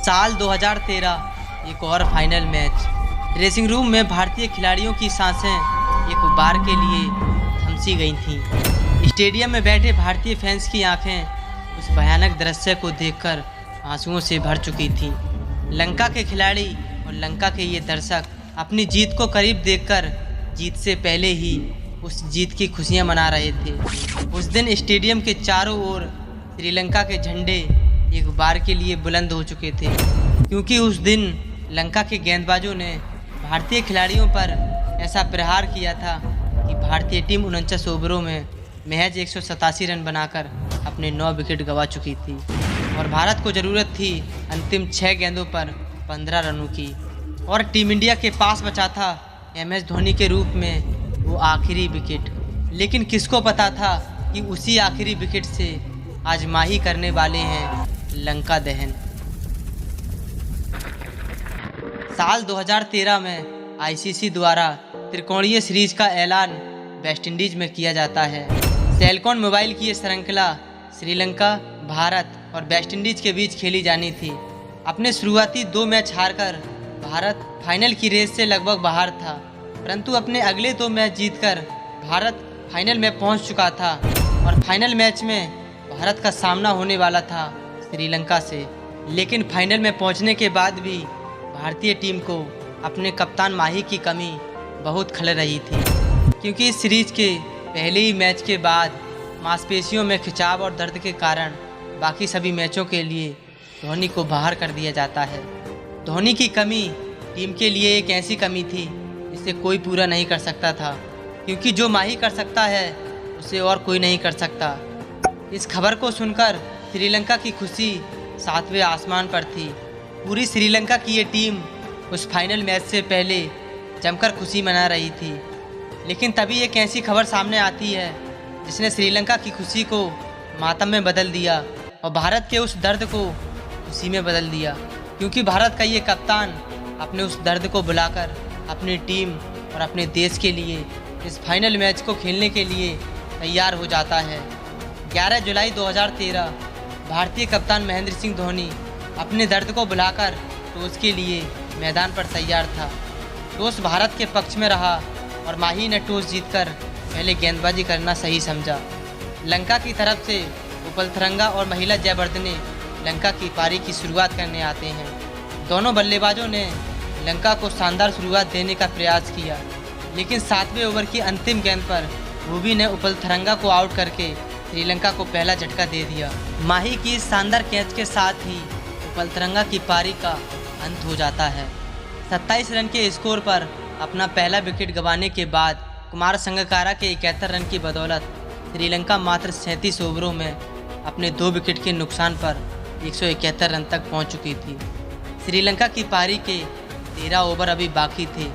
साल 2013 एक और फाइनल मैच। ड्रेसिंग रूम में भारतीय खिलाड़ियों की सांसें एक बार के लिए थमसी गई थीं। स्टेडियम में बैठे भारतीय फैंस की आंखें उस भयानक दृश्य को देखकर आंसुओं से भर चुकी थीं। लंका के खिलाड़ी और लंका के ये दर्शक अपनी जीत को करीब देखकर जीत से पहले ही उस जीत की खुशियां मना रहे थे। उस दिन स्टेडियम के चारों ओर श्रीलंका के झंडे एक बार के लिए बुलंद हो चुके थे, क्योंकि उस दिन लंका के गेंदबाजों ने भारतीय खिलाड़ियों पर ऐसा प्रहार किया था कि भारतीय टीम 49 ओवरों में महज 187 रन बनाकर अपने 9 विकेट गंवा चुकी थी और भारत को ज़रूरत थी अंतिम 6 गेंदों पर 15 रनों की। और टीम इंडिया के पास बचा था MS धोनी के रूप में वो आखिरी विकेट। लेकिन किसको पता था कि उसी आखिरी विकेट से आज माही करने वाले हैं लंका दहन। साल 2013 में ICC द्वारा त्रिकोणीय सीरीज का ऐलान वेस्टइंडीज में किया जाता है। सेलकॉन मोबाइल की ये श्रृंखला श्रीलंका, भारत और वेस्टइंडीज के बीच खेली जानी थी। अपने शुरुआती 2 मैच हारकर भारत फाइनल की रेस से लगभग बाहर था, परंतु अपने अगले 2 मैच जीतकर भारत फाइनल में पहुंच चुका था और फाइनल मैच में भारत का सामना होने वाला था श्रीलंका से। लेकिन फाइनल में पहुंचने के बाद भी भारतीय टीम को अपने कप्तान माही की कमी बहुत खल रही थी, क्योंकि इस सीरीज के पहले ही मैच के बाद मांसपेशियों में खिंचाव और दर्द के कारण बाकी सभी मैचों के लिए धोनी को बाहर कर दिया जाता है। धोनी की कमी टीम के लिए एक ऐसी कमी थी जिसे कोई पूरा नहीं कर सकता था, क्योंकि जो माही कर सकता है उसे और कोई नहीं कर सकता। इस खबर को सुनकर श्रीलंका की खुशी 7वें आसमान पर थी। पूरी श्रीलंका की ये टीम उस फाइनल मैच से पहले जमकर खुशी मना रही थी। लेकिन तभी एक ऐसी खबर सामने आती है जिसने श्रीलंका की खुशी को मातम में बदल दिया और भारत के उस दर्द को खुशी में बदल दिया, क्योंकि भारत का ये कप्तान अपने उस दर्द को बुलाकर अपनी टीम और अपने देश के लिए इस फाइनल मैच को खेलने के लिए तैयार हो जाता है। 11 जुलाई 2013 भारतीय कप्तान महेंद्र सिंह धोनी अपने दर्द को बुलाकर टॉस के लिए मैदान पर तैयार था। टॉस भारत के पक्ष में रहा और माही ने टॉस जीतकर पहले गेंदबाजी करना सही समझा। लंका की तरफ से उपलथरंगा और महिला जयवर्धने लंका की पारी की शुरुआत करने आते हैं। दोनों बल्लेबाजों ने लंका को शानदार शुरुआत देने का प्रयास किया, लेकिन 7वें ओवर की अंतिम गेंद पर भूवी ने उपलथरंगा को आउट करके श्रीलंका को पहला झटका दे दिया। माही की इस शानदार कैच के साथ ही उपलथरंगा की पारी का अंत हो जाता है। 27 रन के स्कोर पर अपना पहला विकेट गंवाने के बाद कुमार संगकारा के 71 रन की बदौलत श्रीलंका मात्र 37 ओवरों में अपने 2 विकेट के नुकसान पर 171 रन तक पहुंच चुकी थी। श्रीलंका की पारी के 13 ओवर अभी बाकी थे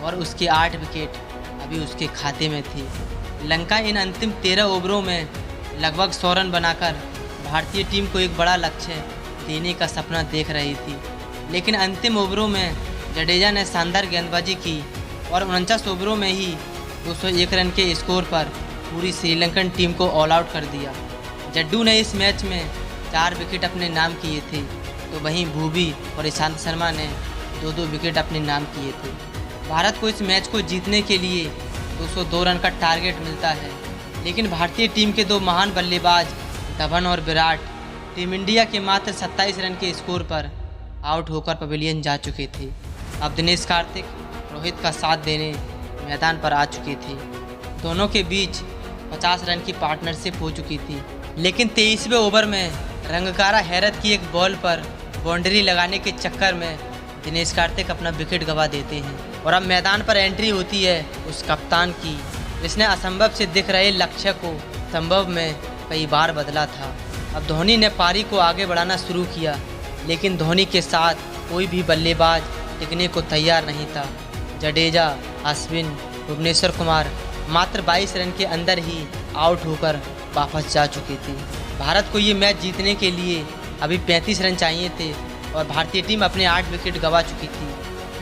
और उसके 8 विकेट अभी उसके खाते में थे। लंका इन अंतिम 13 ओवरों में लगभग 100 रन बनाकर भारतीय टीम को एक बड़ा लक्ष्य देने का सपना देख रही थी, लेकिन अंतिम ओवरों में जडेजा ने शानदार गेंदबाजी की और 49 ओवरों में ही 201 रन के स्कोर पर पूरी श्रीलंकन टीम को ऑल आउट कर दिया। जड्डू ने इस मैच में 4 विकेट अपने नाम किए थे, तो वहीं भूवी और ईशांत शर्मा ने 2-2 विकेट अपने नाम किए थे। भारत को इस मैच को जीतने के लिए 202 रन का टारगेट मिलता है, लेकिन भारतीय टीम के 2 महान बल्लेबाज धवन और विराट टीम इंडिया के मात्र 27 रन के स्कोर पर आउट होकर पवेलियन जा चुके थे। अब दिनेश कार्तिक रोहित का साथ देने मैदान पर आ चुके थे। दोनों के बीच 50 रन की पार्टनरशिप हो चुकी थी, लेकिन 23वें ओवर में रंगकारा हैरत की एक बॉल पर बाउंड्री लगाने के चक्कर में दिनेश कार्तिक अपना विकेट गंवा देते हैं और अब मैदान पर एंट्री होती है उस कप्तान की, जिसने असंभव से दिख रहे लक्ष्य को संभव में कई बार बदला था। अब धोनी ने पारी को आगे बढ़ाना शुरू किया, लेकिन धोनी के साथ कोई भी बल्लेबाज टिकने को तैयार नहीं था। जडेजा, अश्विन, भुवनेश्वर कुमार मात्र 22 रन के अंदर ही आउट होकर वापस जा चुकी थी। भारत को ये मैच जीतने के लिए अभी 35 रन चाहिए थे और भारतीय टीम अपने 8 विकेट गंवा चुकी थी,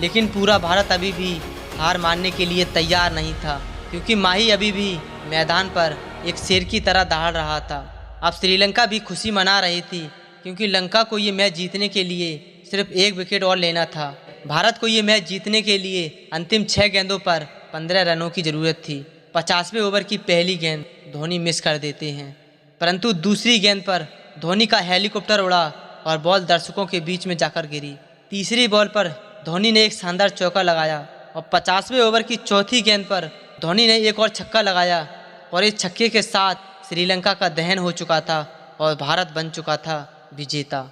लेकिन पूरा भारत अभी भी हार मानने के लिए तैयार नहीं था, क्योंकि माही अभी भी मैदान पर एक शेर की तरह दहाड़ रहा था। अब श्रीलंका भी खुशी मना रही थी, क्योंकि लंका को ये मैच जीतने के लिए सिर्फ 1 विकेट और लेना था। भारत को ये मैच जीतने के लिए अंतिम 6 गेंदों पर 15 रनों की ज़रूरत थी। 50वें ओवर की पहली गेंद धोनी मिस कर देते हैं, परंतु दूसरी गेंद पर धोनी का हेलीकॉप्टर उड़ा और बॉल दर्शकों के बीच में जाकर गिरी। तीसरी बॉल पर धोनी ने एक शानदार चौका लगाया और 50वें ओवर की चौथी गेंद पर धोनी ने एक और छक्का लगाया और इस छक्के के साथ श्रीलंका का दहन हो चुका था और भारत बन चुका था विजेता।